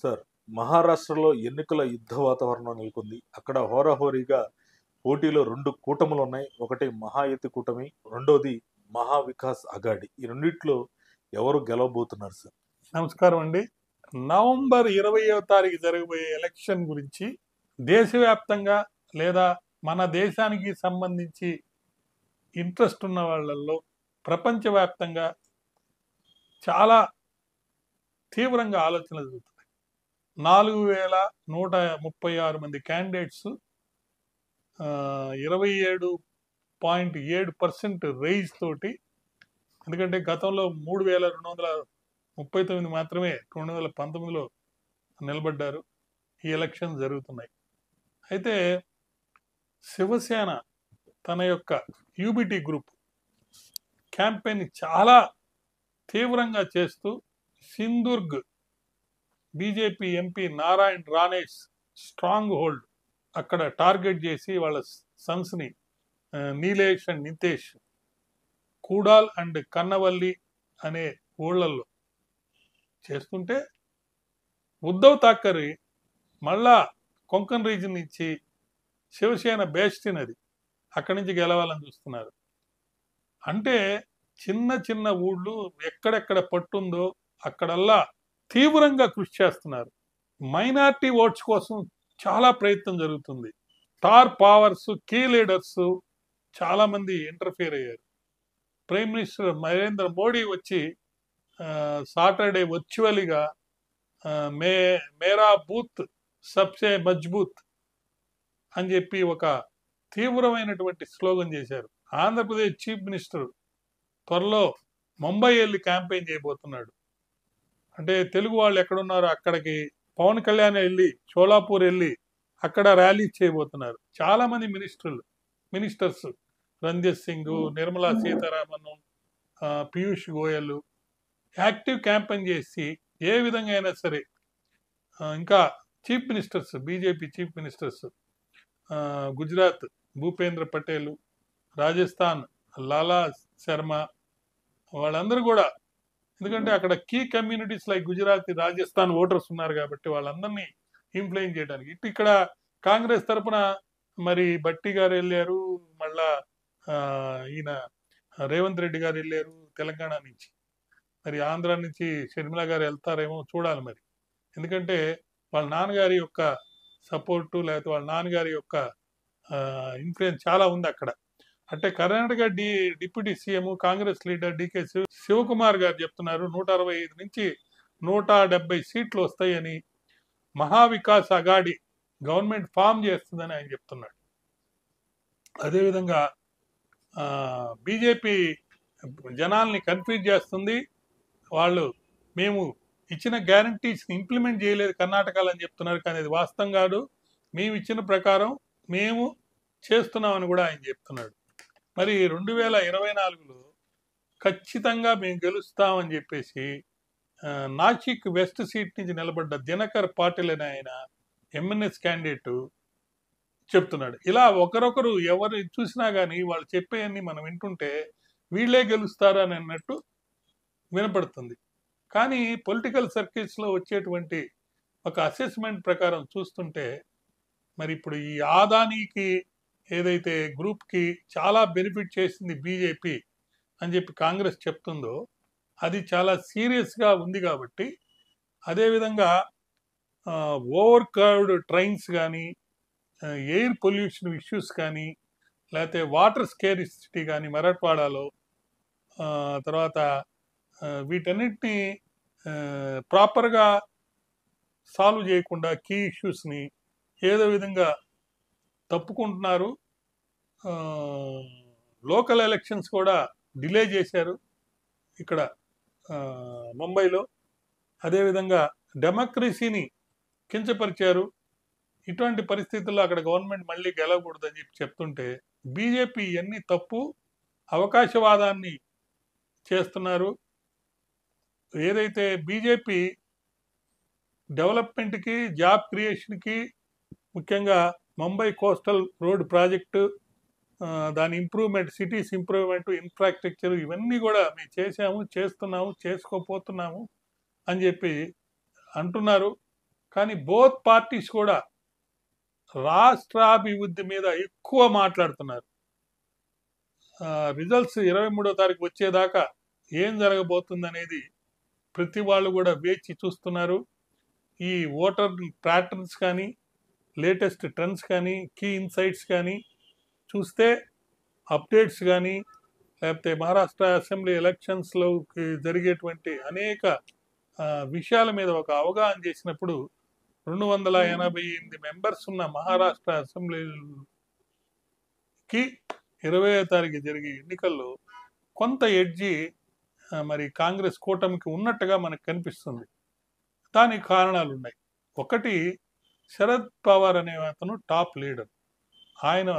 Sir, మహారాష్ట్రలో ఎన్నికల యుద్ధ వాతావరణం నెలకొంది. అక్కడ హోరాహోరీగా పోటీలో 2 కూటములున్నాయి. ఒకటి మహాయుతి కూటమి, రెండోది మహా వికాస్ అఘాడీ. ఈ రెండిట్లో ఎవరు గెలవబోతున్నారు సార్? నమస్కారం అండి. నవంబర్ 20వ తారీఖు జరగబోయే ఎలక్షన్ గురించి దేశవ్యాప్తంగా లేదా మన దేశానికి సంబంధించి ఇంట్రెస్ట్ ఉన్న వాళ్ళల్లో ప్రపంచవ్యాప్తంగా చాలా తీవ్రంగా ఆలోచనలు జరుగుతున్నాయి. 4136 మంది క్యాండిడేట్స్ 27.7% రైజ్ తోటి, ఎందుకంటే గతంలో 3239 మాత్రమే 2019లో నిలబడ్డారు. ఈ ఎలక్షన్ జరుగుతున్నాయి. అయితే శివసేన తన యొక్క యూబిటీ గ్రూప్ క్యాంపెయిన్ చాలా తీవ్రంగా చేస్తూ Sindhudurg BJP MP Narayan Rane's stronghold అక్కడ టార్గెట్ చేసి వాళ్ళ సన్స్ని నీలేష్ అండ్ నితేష్ కూడాల్ అండ్ కన్నవల్లి అనే ఊళ్ళల్లో చేస్తుంటే, ఉద్ధవ్ థాకరే మళ్ళా కొంకన్ రీజన్ నుంచి శివసేన బేస్టిన్ అది అక్కడి నుంచి గెలవాలని చూస్తున్నారు. అంటే చిన్న చిన్న ఊళ్ళు ఎక్కడెక్కడ పట్టుందో అక్కడల్లా తీవ్రంగా కృషి చేస్తున్నారు. మైనారిటీ ఓట్స్ కోసం చాలా ప్రయత్నం జరుగుతుంది. స్టార్ పవర్స్, కీ లీడర్స్ చాలా మంది ఇంటర్ఫియర్ అయ్యారు. ప్రైమ్ మినిస్టర్ నరేంద్ర మోడీ వచ్చి సాటర్డే వర్చువల్గా మేరా బూత్ సబ్సే మజ్బూత్ అని చెప్పి ఒక తీవ్రమైనటువంటి స్లోగన్ చేశారు. ఆంధ్రప్రదేశ్ చీఫ్ మినిస్టర్ త్వరలో ముంబై వెళ్ళి క్యాంపెయిన్ చేయబోతున్నాడు. అంటే తెలుగు వాళ్ళు ఎక్కడున్నారో అక్కడికి పవన్ కళ్యాణ్ వెళ్ళి షోలాపూర్ వెళ్ళి అక్కడ ర్యాలీ చేయబోతున్నారు. చాలా మంది ministers Ranjit Singh, Nirmala Sitharaman, Piyush Goyal active campaign చేసి ఏ విధంగా అయినా సరే, ఇంకా chief ministers, BJP chief ministers Gujarat Bhupendra Patel, Rajasthan Lala Sharma, వాళ్ళందరూ కూడా, ఎందుకంటే అక్కడ key communities like Gujarat, Rajasthan voters ఉన్నారు కాబట్టి వాళ్ళందరినీ ఇన్ఫ్లుయెన్స్ చేయడానికి. ఇక్కడ కాంగ్రెస్ తరఫున మరి భట్టి గారు వెళ్ళారు, మళ్ళా ఈయన రేవంత్ రెడ్డి గారు వెళ్ళారు తెలంగాణ నుంచి. మరి ఆంధ్ర నుంచి షర్మిల గారు వెళ్తారేమో చూడాలి మరి. ఎందుకంటే వాళ్ళ నాన్నగారి యొక్క సపోర్టు లేకపోతే వాళ్ళ నాన్నగారి యొక్క ఇన్ఫ్లుయెన్స్ చాలా ఉంది అక్కడ. అంటే Karnataka deputy CM Congress leader DK Shivakumar garu చెప్తున్నారు 165 నుంచి 170 సీట్లు వస్తాయని, మహావికాస్ అఘాడీ గవర్నమెంట్ ఫామ్ చేస్తుందని ఆయన చెప్తున్నాడు. అదేవిధంగా బీజేపీ జనాల్ని కన్ఫ్యూజ్ చేస్తుంది. వాళ్ళు మేము ఇచ్చిన గ్యారంటీస్ని ఇంప్లిమెంట్ చేయలేదు కర్ణాటకలో అని చెప్తున్నారు. కానీ అది వాస్తవం కాదు. మేము ఇచ్చిన ప్రకారం మేము చేస్తున్నామని కూడా ఆయన చెప్తున్నాడు. మరి 2024లో ఖచ్చితంగా మేము గెలుస్తామని చెప్పేసి నాసిక్ వెస్ట్ సీట్ నుంచి నిలబడ్డ దినకర్ పాటిల్ అని ఆయన ఎంఎన్ఎస్ క్యాండిడేట్ చెప్తున్నాడు. ఇలా ఒకరొకరు ఎవరు చూసినా కానీ వాళ్ళు చెప్పేయన్ని మనం వింటుంటే వీళ్ళే గెలుస్తారు అని అన్నట్టు వినపడుతుంది. కానీ పొలిటికల్ సర్కిల్స్లో వచ్చేటువంటి ఒక అసెస్మెంట్ ప్రకారం చూస్తుంటే, మరి ఇప్పుడు ఈ ఆదానీకి ఏదైతే గ్రూప్కి చాలా బెనిఫిట్ చేసింది బీజేపీ అని చెప్పి కాంగ్రెస్ చెప్తుందో అది చాలా సీరియస్గా ఉంది. కాబట్టి అదేవిధంగా ఓవర్ క్రౌడ్ ట్రైన్స్ కానీ, ఎయిర్ పొల్యూషన్ ఇష్యూస్ కానీ, లేకపోతే వాటర్ స్కేరిసిటీ కానీ మరాఠవాడాలో, తర్వాత వీటన్నిటిని ప్రాపర్గా సాల్వ్ చేయకుండా కీ ఇష్యూస్ని ఏదో విధంగా తప్పుకుంటున్నారు. లోకల్ ఎలక్షన్స్ కూడా డిలే చేశారు ఇక్కడ ముంబైలో. అదేవిధంగా డెమోక్రసీని కించపరిచారు. ఇటువంటి పరిస్థితుల్లో అక్కడ గవర్నమెంట్ మళ్ళీ గెలవకూడదని చెప్పి చెప్తుంటే బీజేపీ ఎన్ని తప్పు అవకాశవాదాన్ని చేస్తున్నారు. ఏదైతే బీజేపీ డెవలప్మెంట్కి, జాబ్ క్రియేషన్కి, ముఖ్యంగా ముంబై కోస్టల్ రోడ్ ప్రాజెక్టు, దాని ఇంప్రూవ్మెంట్, సిటీస్ ఇంప్రూవ్మెంట్, ఇన్ఫ్రాస్ట్రక్చర్ ఇవన్నీ కూడా మేము చేసాము, చేస్తున్నాము, చేసుకోపోతున్నాము అని చెప్పి అంటున్నారు. కానీ బోత్ పార్టీస్ కూడా రాష్ట్రాభివృద్ధి మీద ఎక్కువ మాట్లాడుతున్నారు. రిజల్ట్స్ 23వ తారీఖు వచ్చేదాకా ఏం జరగబోతుంది అనేది ప్రతి వాళ్ళు కూడా వేచి చూస్తున్నారు. ఈ ఓటర్ ప్యాటర్న్స్ కానీ, లేటెస్ట్ ట్రెండ్స్ కానీ, కీ ఇన్సైట్స్ కానీ చూస్తే, అప్డేట్స్ కానీ, లేకపోతే మహారాష్ట్ర అసెంబ్లీ ఎలక్షన్స్లో జరిగేటువంటి అనేక విషయాల మీద ఒక అవగాహన చేసినప్పుడు 288 మెంబర్స్ ఉన్న మహారాష్ట్ర అసెంబ్లీకి 20వ తారీఖు జరిగే ఎన్నికల్లో కొంత ఎడ్జి మరి కాంగ్రెస్ కూటమికి ఉన్నట్టుగా మనకు కనిపిస్తుంది. దానికి కారణాలు ఉన్నాయి. ఒకటి, శరద్ పవార్ అనే అతను టాప్ లీడర్. ఆయన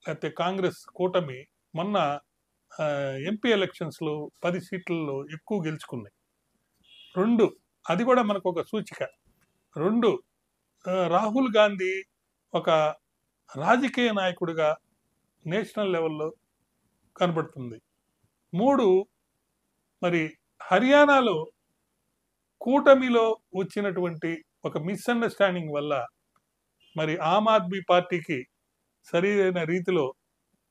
లేకపోతే కాంగ్రెస్ కూటమి మొన్న ఎంపీ ఎలక్షన్స్లో 10 సీట్లలో ఎక్కువ గెలుచుకున్నాయి. 2, అది కూడా మనకు ఒక సూచిక. 2, రాహుల్ గాంధీ ఒక రాజకీయ నాయకుడిగా నేషనల్ లెవెల్లో కనబడుతుంది. 3, మరి హర్యానాలో కూటమిలో వచ్చినటువంటి ఒక మిస్అండర్స్టాండింగ్ వల్ల మరి ఆమ్ ఆద్మీ పార్టీకి సరైన రీతిలో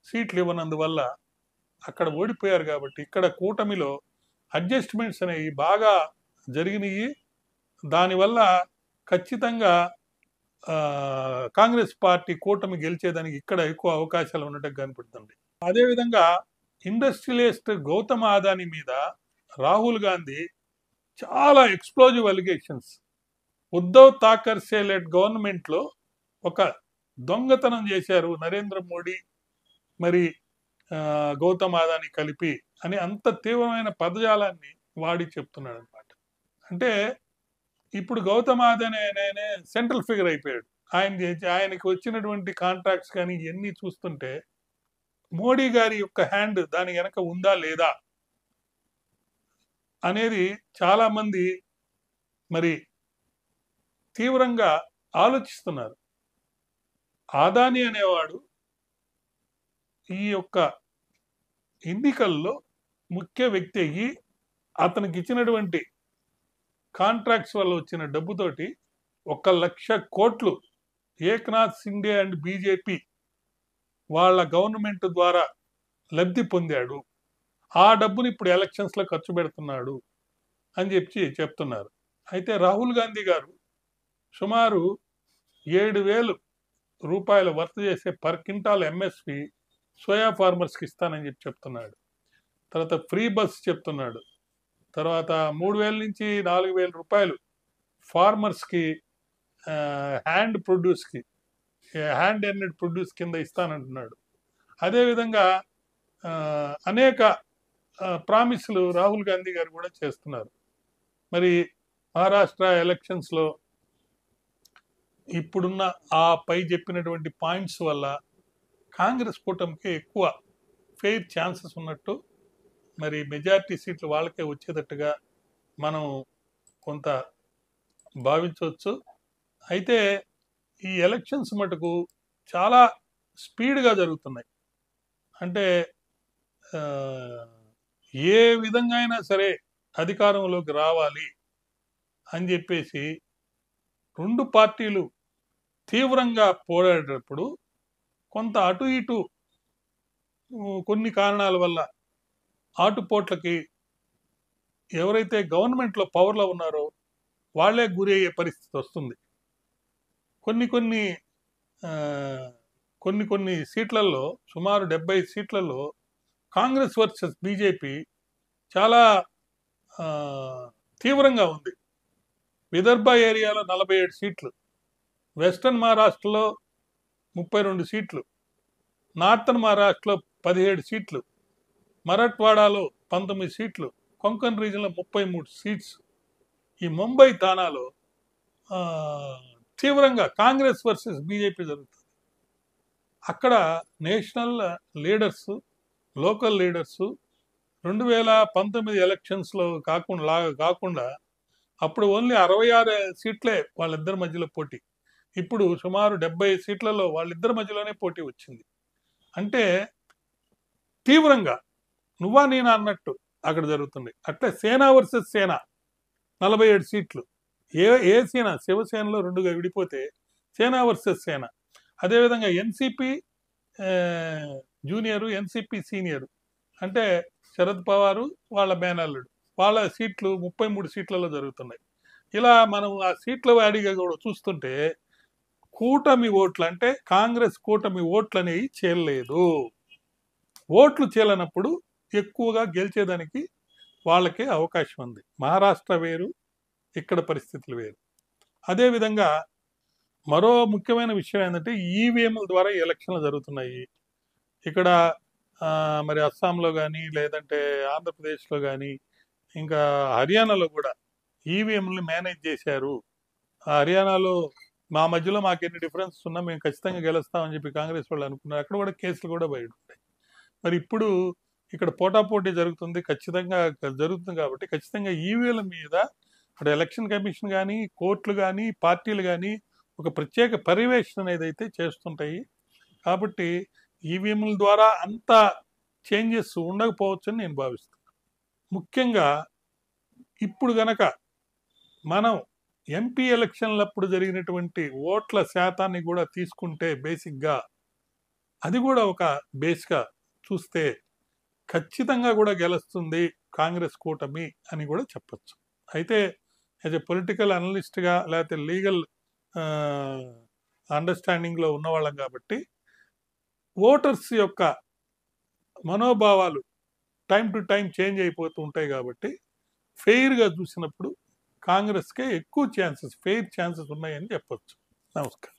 సీట్లు ఇవ్వనందువల్ల అక్కడ ఓడిపోయారు. కాబట్టి ఇక్కడ కూటమిలో అడ్జస్ట్మెంట్స్ అనేవి బాగా జరిగినాయి. దానివల్ల ఖచ్చితంగా కాంగ్రెస్ పార్టీ కూటమి గెలిచేదానికి ఇక్కడ ఎక్కువ అవకాశాలు ఉన్నట్టు కనపడుతుంది. అదేవిధంగా ఇండస్ట్రియలిస్ట్ గౌతమ్ అదానీ మీద రాహుల్ గాంధీ చాలా ఎక్స్ప్లోజివ్ అలిగేషన్స్, ఉద్ధవ్ థాకర్సే లెడ్ గవర్నమెంట్లో ఒక దొంగతనం చేశారు నరేంద్ర మోడీ మరి గౌతమ్ అదానీ కలిపి అని అంత తీవ్రమైన పదజాలాన్ని వాడి చెప్తున్నాడు అనమాట. అంటే ఇప్పుడు గౌతమ్ అదానీ అనే సెంట్రల్ ఫిగర్ అయిపోయాడు. ఆయనకి వచ్చినటువంటి కాంట్రాక్ట్స్ కానీ ఇవన్నీ చూస్తుంటే మోడీ గారి యొక్క హ్యాండ్ దాని వెనక ఉందా లేదా అనేది చాలా మంది మరి తీవ్రంగా ఆలోచిస్తున్నారు. అదానీ అనేవాడు ఈ యొక్క ఎన్నికల్లో ముఖ్య వ్యక్తి అయ్యి అతనికి ఇచ్చినటువంటి కాంట్రాక్ట్స్ వల్ల వచ్చిన డబ్బుతోటి 1,00,000 కోట్లు ఏక్నాథ్ సిండే అండ్ బీజేపీ వాళ్ళ గవర్నమెంట్ ద్వారా లబ్ధి పొందాడు. ఆ డబ్బుని ఇప్పుడు ఎలక్షన్స్లో ఖర్చు పెడుతున్నాడు అని చెప్తున్నారు. అయితే రాహుల్ గాంధీ గారు సుమారు 7,000 రూపాయల వర్త్ చేసే పర్ క్వింటాల్ ఎంఎస్పి సోయా ఫార్మర్స్కి ఇస్తానని చెప్తున్నాడు. తర్వాత ఫ్రీ బస్ చెప్తున్నాడు. తర్వాత 3,000 నుంచి 4,000 రూపాయలు ఫార్మర్స్కి హ్యాండ్ ఎర్నెడ్ ప్రొడ్యూస్ కింద ఇస్తానంటున్నాడు. అదేవిధంగా అనేక ప్రామిస్లు రాహుల్ గాంధీ గారు కూడా చేస్తున్నారు. మరి మహారాష్ట్ర ఎలక్షన్స్లో ఇప్పుడున్న ఆ పై చెప్పినటువంటి పాయింట్స్ వల్ల కాంగ్రెస్ కూటమికి ఎక్కువ ఫెయిర్ ఛాన్సెస్ ఉన్నట్టు, మరి మెజారిటీ సీట్లు వాళ్ళకే వచ్చేటట్టుగా మనం కొంత భావించవచ్చు. అయితే ఈ ఎలక్షన్స్ మటుకు చాలా స్పీడ్గా జరుగుతున్నాయి. అంటే ఏ విధంగా అయినా సరే అధికారంలోకి రావాలి అని చెప్పేసి 2 పార్టీలు తీవ్రంగా పోరాడేటప్పుడు కొంత అటు ఇటు కొన్ని కారణాల వల్ల ఆటుపోట్లకి ఎవరైతే గవర్నమెంట్లో పవర్లో ఉన్నారో వాళ్ళే గురి అయ్యే పరిస్థితి వస్తుంది. కొన్ని సీట్లలో సుమారు 70 సీట్లలో కాంగ్రెస్ వర్సెస్ బీజేపీ చాలా తీవ్రంగా ఉంది. విదర్భ ఏరియాలో 47 సీట్లు, వెస్టర్న్ మహారాష్ట్రలో 32 సీట్లు, నార్థన్ మహారాష్ట్రలో 17 సీట్లు, మరాఠ్వాడాలో 19 సీట్లు, కొంకన్ రీజన్లో 33 సీట్స్. ఈ ముంబై థానాలో తీవ్రంగా కాంగ్రెస్ వర్సెస్ బీజేపీ జరుగుతుంది. అక్కడ నేషనల్ లీడర్స్, లోకల్ లీడర్స్ 2019 ఎలక్షన్స్లో కాకుండా అప్పుడు ఓన్లీ 66 సీట్లే వాళ్ళిద్దరి మధ్యలో పోటీ. ఇప్పుడు సుమారు 70 సీట్లలో వాళ్ళిద్దరి మధ్యలోనే పోటీ వచ్చింది. అంటే తీవ్రంగా నువ్వా నేనా అన్నట్టు అక్కడ జరుగుతుంది. అట్లే సేనా వర్సెస్ సేనా 47 సీట్లు. ఏ సేన, శివసేనలో రెండుగా విడిపోతే సేన వర్సెస్ సేన. అదేవిధంగా ఎన్సిపి జూనియరు, ఎన్సిపి సీనియరు, అంటే శరద్ పవారు వాళ్ళ మేనల్లుడు, వాళ్ళ సీట్లు 33 సీట్లలో జరుగుతున్నాయి. ఇలా మనం ఆ సీట్ల వారీగా కూడా చూస్తుంటే కూటమి ఓట్లు, అంటే కాంగ్రెస్ కూటమి ఓట్లు అనేవి చేయలేదు. ఓట్లు చేయలేనప్పుడు ఎక్కువగా గెలిచేదానికి వాళ్ళకే అవకాశం ఉంది. మహారాష్ట్ర వేరు, ఇక్కడ పరిస్థితులు వేరు. అదేవిధంగా మరో ముఖ్యమైన విషయం ఏంటంటే ఈవీఎంల ద్వారా ఎలక్షన్లు జరుగుతున్నాయి. ఇక్కడ మరి అస్సాంలో కానీ, లేదంటే ఆంధ్రప్రదేశ్లో కానీ, ఇంకా హర్యానాలో కూడా ఈవీఎంలు మేనేజ్ చేశారు. ఆ హర్యానాలో మా మధ్యలో మాకు ఎన్ని డిఫరెన్స్ ఉన్నా మేము ఖచ్చితంగా గెలుస్తామని చెప్పి కాంగ్రెస్ వాళ్ళు అనుకున్నారు. అక్కడ కూడా కేసులు కూడా బయట ఉంటాయి. మరి ఇప్పుడు ఇక్కడ పోటాపోటీ జరుగుతుంది, ఖచ్చితంగా జరుగుతుంది. కాబట్టి ఖచ్చితంగా ఈవీఎంల మీద అక్కడ ఎలక్షన్ కమిషన్ కానీ, కోర్టులు కానీ, పార్టీలు కానీ ఒక ప్రత్యేక పర్యవేక్షణ అనేది అయితే చేస్తుంటాయి. కాబట్టి ఈవీఎంల ద్వారా అంత చేంజెస్ ఉండకపోవచ్చు అని నేను భావిస్తున్నాను. ముఖ్యంగా ఇప్పుడు గనక మనం ఎంపీ ఎలక్షన్లప్పుడు జరిగినటువంటి ఓట్ల శాతాన్ని కూడా తీసుకుంటే, బేసిక్గా అది కూడా ఒక బేస్గా చూస్తే ఖచ్చితంగా కూడా గెలుస్తుంది కాంగ్రెస్ కూటమి అని కూడా చెప్పచ్చు. అయితే యాజ్ ఎ పొలిటికల్ అనలిస్ట్గా, లేకపోతే లీగల్ అండర్స్టాండింగ్లో ఉన్నవాళ్ళం కాబట్టి ఓటర్స్ యొక్క మనోభావాలు టైం టు టైం చేంజ్ అయిపోతూ ఉంటాయి. కాబట్టి ఫెయిర్గా చూసినప్పుడు కాంగ్రెస్కే ఎక్కువ ఛాన్సెస్, ఫెయిర్ ఛాన్సెస్ ఉన్నాయని చెప్పొచ్చు. నమస్కారం.